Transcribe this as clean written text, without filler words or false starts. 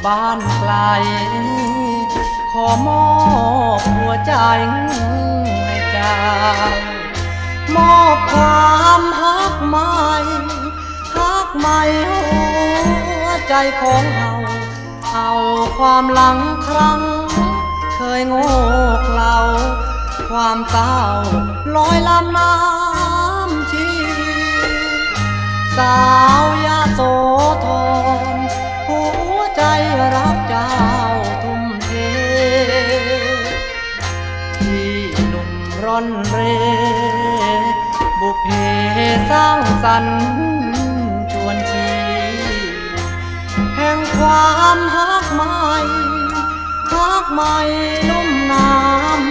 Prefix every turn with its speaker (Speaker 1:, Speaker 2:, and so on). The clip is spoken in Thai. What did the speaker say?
Speaker 1: บ้านไกลขอมอบหัวใจให้เจ้ามอบความฮักใหม่ฮักใหม่หัวใจของเอาความหลังครั้งเคยโง่เขลาความเศร้าลอยลำน้ำชีสาวยโสธรหัวใจรักเจ้าทุ่มเทที่หนุ่มร่อนเรบุพเพสร้างสรรค์ชวนชีแห่งความฮักใหม่นุ่มงาม